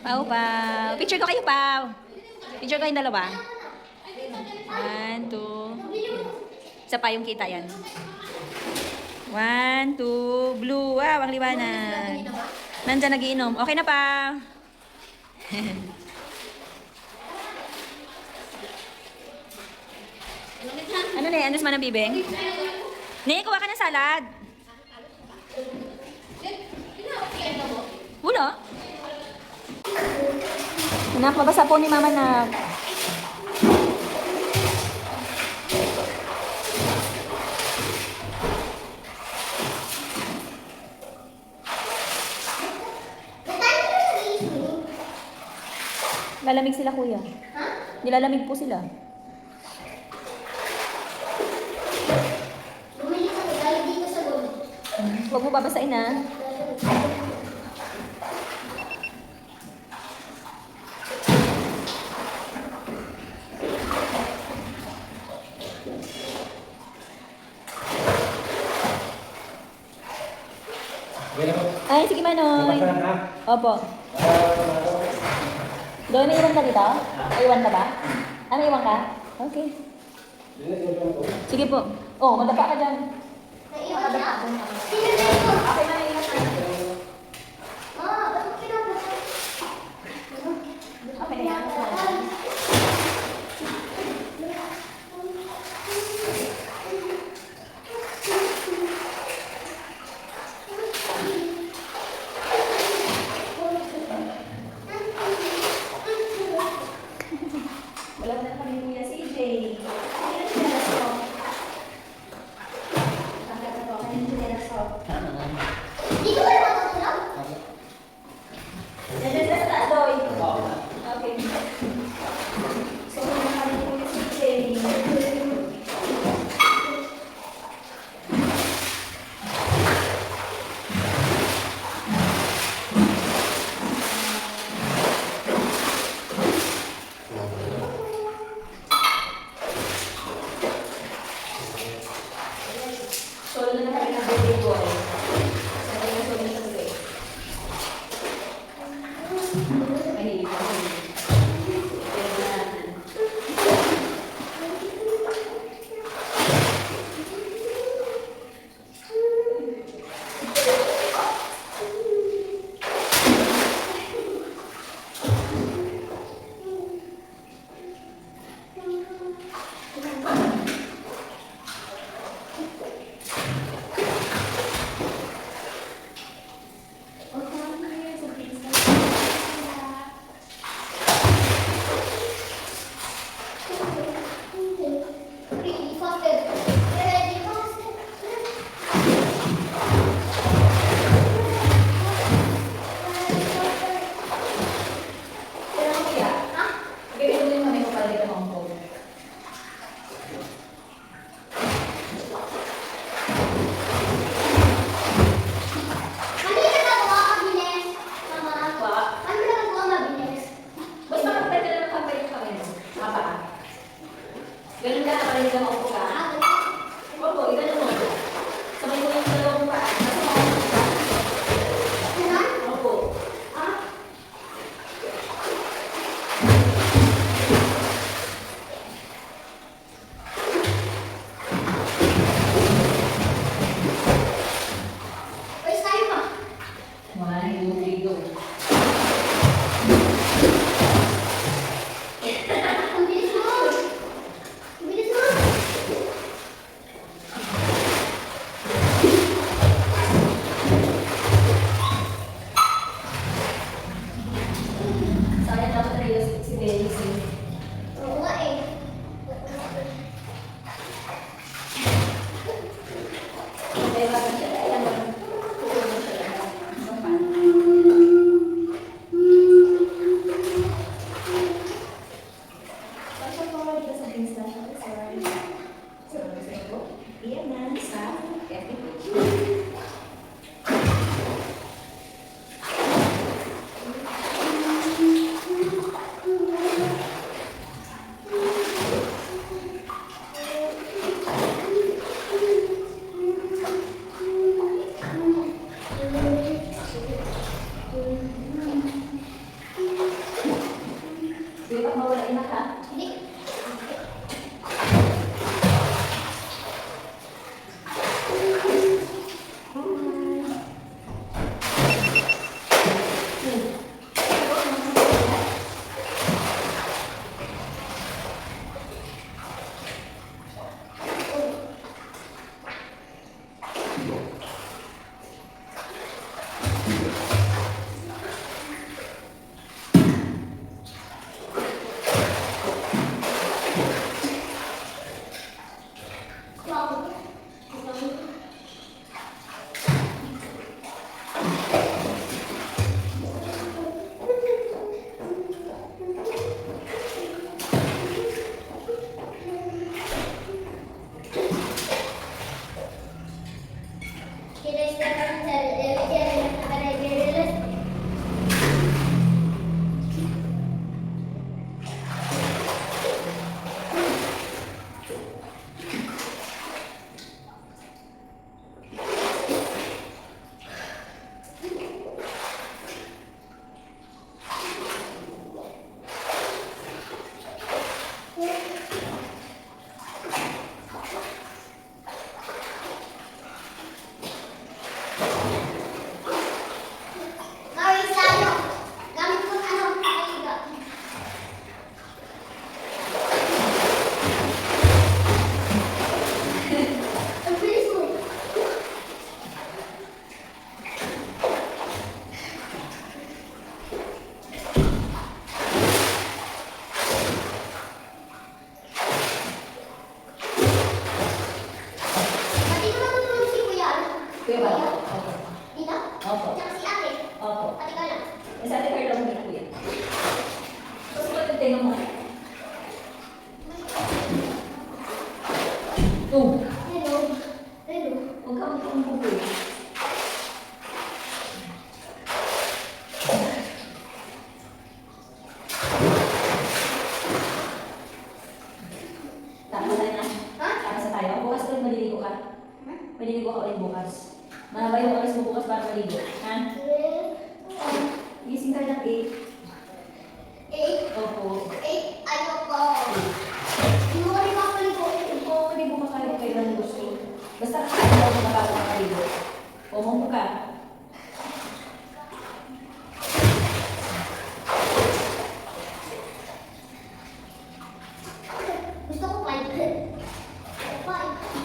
Pau, Pau. Picture ko kayo, Pau. Picture ko kayong dalawa. 1, 2. Isa pa yung kita yan. 1, 2. Blue. Wow, ang liwanag. Nandyan nagiinom. Okay na, Pau. Ano na yan? Ano man ang bibing? Ne, kuha ka ng salad. Wala. Anak, mabasa po ni Mama na. Lalamig sila, kuya. Ha? Nilalamig po sila. Bumili ka tayo dito sa loob. Huwag mo babasain, ha? Ay, sige Manoy. Opo. Doon, may iwan ka dito? May iwan ka ba? Ah, may iwan ka? Okay. Sige po. Oh, madapa ka dyan. Naiwan ka? Okay na, naiwan ka. Okay na yan. Wala na kami Kuya CJ. Kaya na siya na so. Ang ganda po, kaya na siya na so. Kuya ba? Opo. Dito? Opo. Tsaka si ate. Opo. Ate ka lang. Yung sa ating Carla, hindi na kuya. Tapos ko yung tenga mo. Oh! Hello. Hello. Huwag ka magpapagpapag. Tapos na. Ha? Tapos na tayo. Bukas ulit maliligo ka. Maliligo ka ulit bukas. Mahaba yung oras mo bukas para maligo. Ha? Gising ka ng 8. 8. Opo. 8. Ayoko. Hindi ko rin makapaligo. Oo, maligo ka kahit kailan gusto. Basta kakain daw ka bago ka maligo. Pumumpo ka. Gusto ko 5. 5.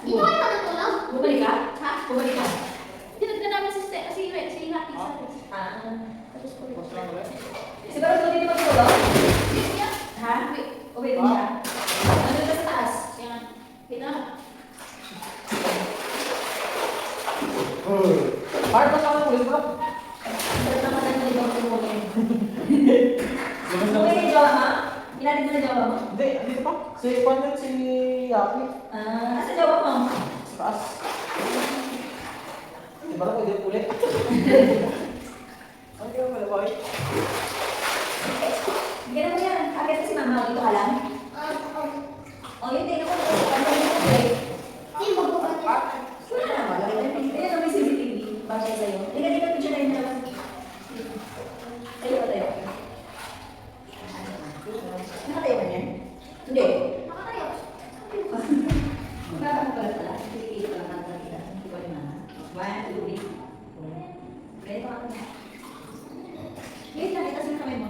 Dito kayo matutulog? Bumalik ka? Ha? Bumalik ka? Tinag na namin si Hati sa atin. Tapos ko rin. Siguro ko dito matulog? Ha? Uwi din siya? Ano ba sa taas? Yan. Kita. Hard pa sa ulit bro. Sarap naman na yung ibang tumulong. Okay, yung jowa mo? Inatid mo na jowa mo? Hindi, andito pa. Si Juan yun, si Yapi. Asa jowa mo? Sa taas. Di ba na pwede ulit? Okay, wala ba? Ganun mo yan. Agad kasi mama, dito ka lang. O, yun, tingnan ko. Pagkakas mo break. Hindi, magbubuhat niya. Wala naman. Ayan, may CCTV. Bagay sa'yo. Liga-liga picture tayo na lang. Tayo ba tayo? Nakatayo ka niyan? Hindi. Nakatayo. Baka mo pala pala. Hindi ko lang nakakita. Hindi ko rin na. 1, 2, 3. Ready pa ako na. Wait lang, itaas yung kamay mo.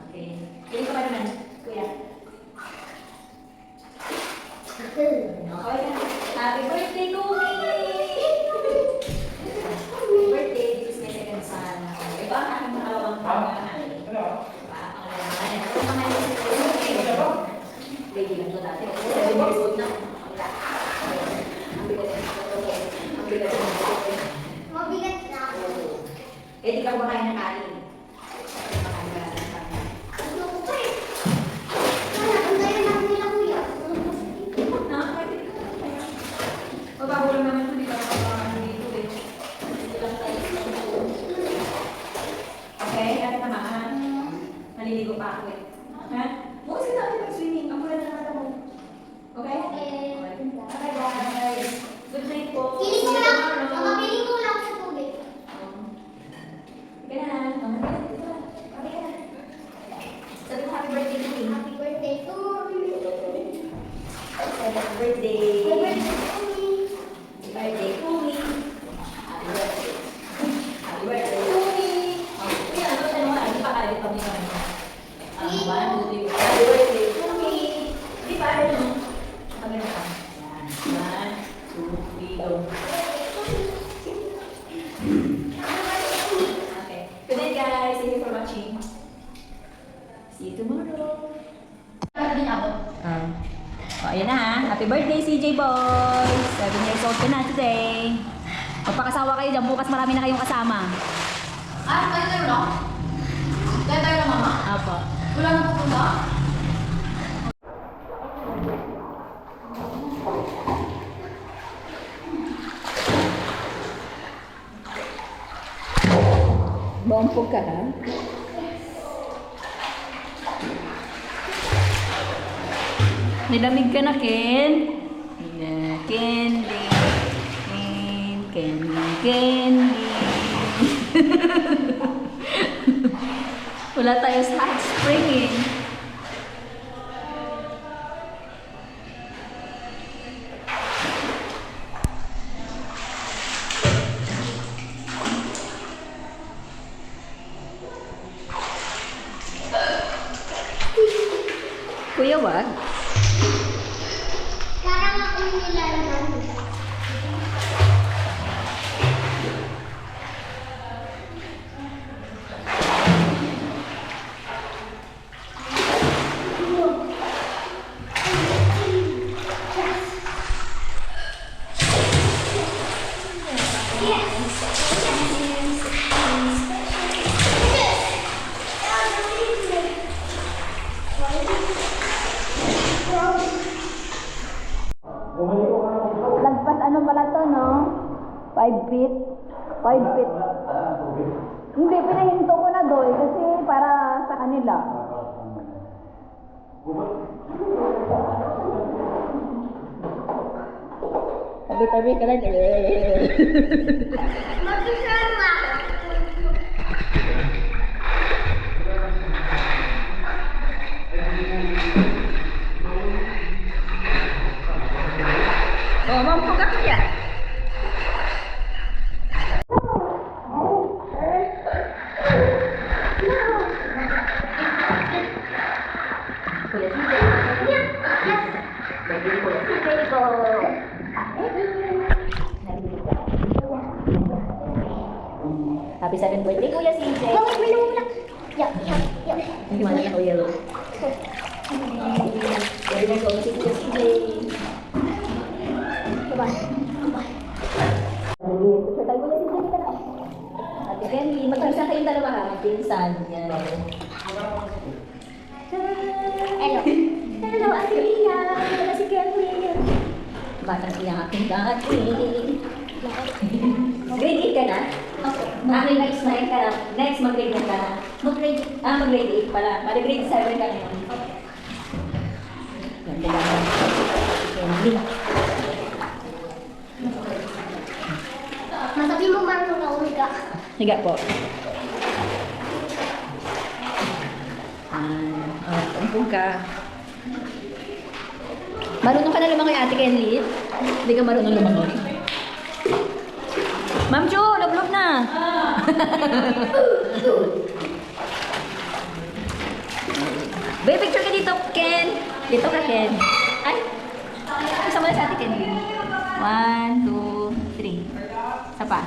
Okay. Hindi ka pa naman, kuya. Okay na. Happy birthday, Cookie! Birthday, this is my second son. Ito ang aking pangalawang pangalan. Ano? Ito ang mga baby lang ito dati. 7 years old na. Ang bigat na ito. Ang bigat na ito. Mabigat na. Eh, di ka kumakain ng kanin. Kumakain ka ng kanin. Gusto ko pa eh. Wala, ang gaya natin nila kuya. Mabago lang naman ito, di ba? Dito eh. Dito lang tayo. Okay, ate tama ha? Maliligo pa ako eh. Ha? Bukas ka natin mag-swimming. Ang mula na mata mo. Okay? Okay. Okay, guys. Good night po. Piling ko lang. Mga piling ko lang sa tubig. Sige na. Dito na. Okay ka na. Sabi mo happy birthday to me. Happy birthday to you. Happy birthday. Happy birthday to me. Happy birthday to me. Happy birthday. Happy birthday. Happy birthday, CJ Boys! 7 years old ka na today. Magpakasawa kayo dyan, bukas marami na kayong kasama. Ah, kaya tayo lang? Kaya tayo lang, mama? Apo. Wala na pupunta? Bumpog ka, ha? Nilamig ka na, Ken? Candy. Candy. Wala tayo sa hot spring, eh. Kuya, wag. Parang ako nilalaman. Lagpas ano pala to, no? 5 feet. 5 feet. Hindi, pinahinto ko na doy kasi para sa kanila. Tabi-tabi ka lang. Magsasama. Oh, mampu ka kaya? Happy 7th birthday, Kuya CJ. Bakit may lumulak? Yup. Hindi man ako yellow. Pwede na ko si Kuya CJ. Diba? Picture tayo Kuya CJ ka na. Ate Kenny, magpinsan kayong dalawa ha. Magpinsan. Yan. Hello. Hello, Ate Lia. Hello, si Kenny. Batang iyang aking dati. Grade 8 ka na? Opo. Next ka na. Next, mag-grade 9 ka na. Mag-grade. Mag-grade 8 pala. Mag-grade 7 ka ngayon. Ganda lang. Candy. Masabi mo marunong na umiga. Higa po. Tampog ka. Marunong ka na lumangoy, Ate Kenly? Hindi ka marunong lumangoy. Ma'am Chu, log-log na. Baby, picture ka dito, Ken. Dito ka, Ken. Ay, kasama na sa Ate Kenly. 1, 2, 3. Isa pa.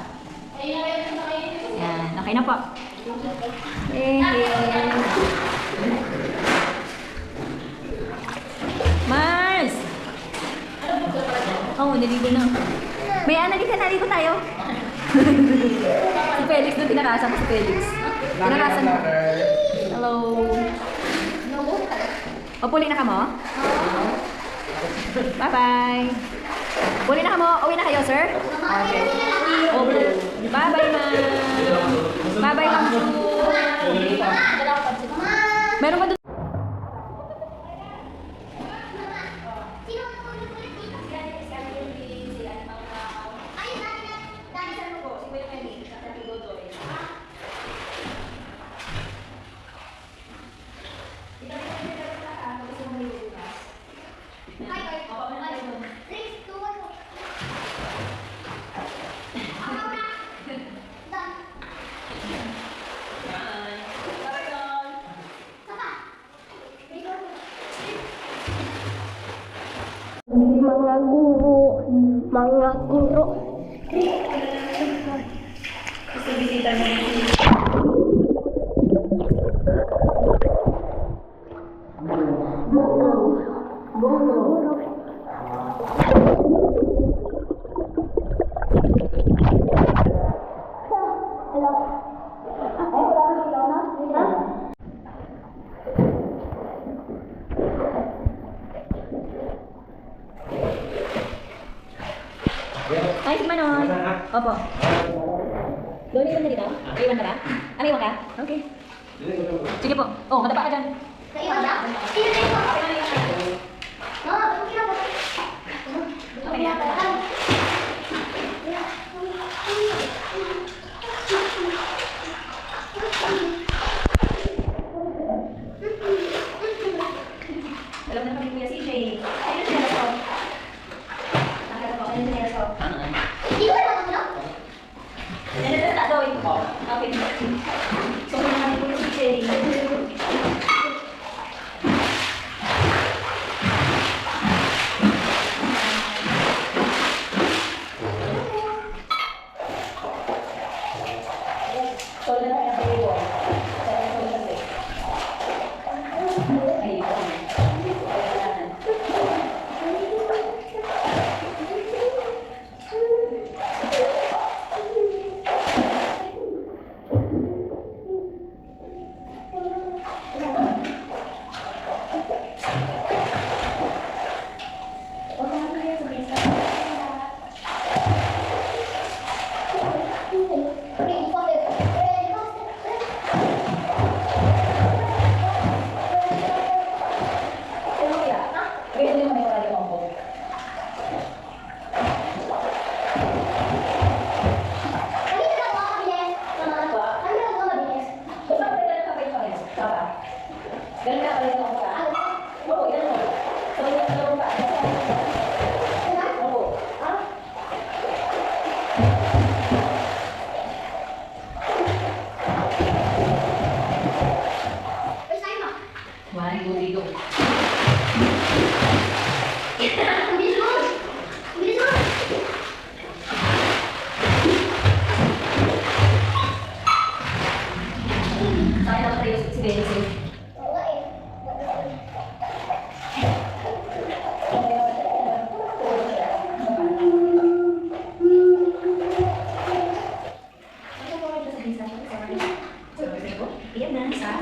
Yan, okay na po. Mars! Oo, naligo na. May naligo tayo. Si Felix na tinakasan ko si Felix. Tinakasan mo. Hello. O, puli na ka mo? Bye-bye. Puli na ka mo. Uwi na kayo, sir? Okay. Bye-bye, ma'am. Bye-bye, ma'am. Meron ba doon? Sino ang ulit-ulit dito? Ay, dati sa mo po. Si Kuya Kenny. Sa Tigodoy. Mga guro. wala kang ilaw na? Ha? Ay, si Manon. Opo. Doon iwan na dito? May iwan na ba? Ah, may iwan ka? Okay. Sige po. Oh, madapa ka dyan. Naiwan na? Sino na ito? Mama, ba't hindi na ba? Okay na. Alam na kami Kuya CJ. Ayun sila na to. Nakakala ko. Ayun sila na to. Hindi ko na ito. Nandiyan na doy. Okay. So, kung naman Kuya CJ. So, na tayo ang kayo. Ganun ka pala ito ka? Oo, yan mo. Sabay ka naman pa. Oo. Wala yung dito. Sakay naman tayo si Benzie. Iyan na sa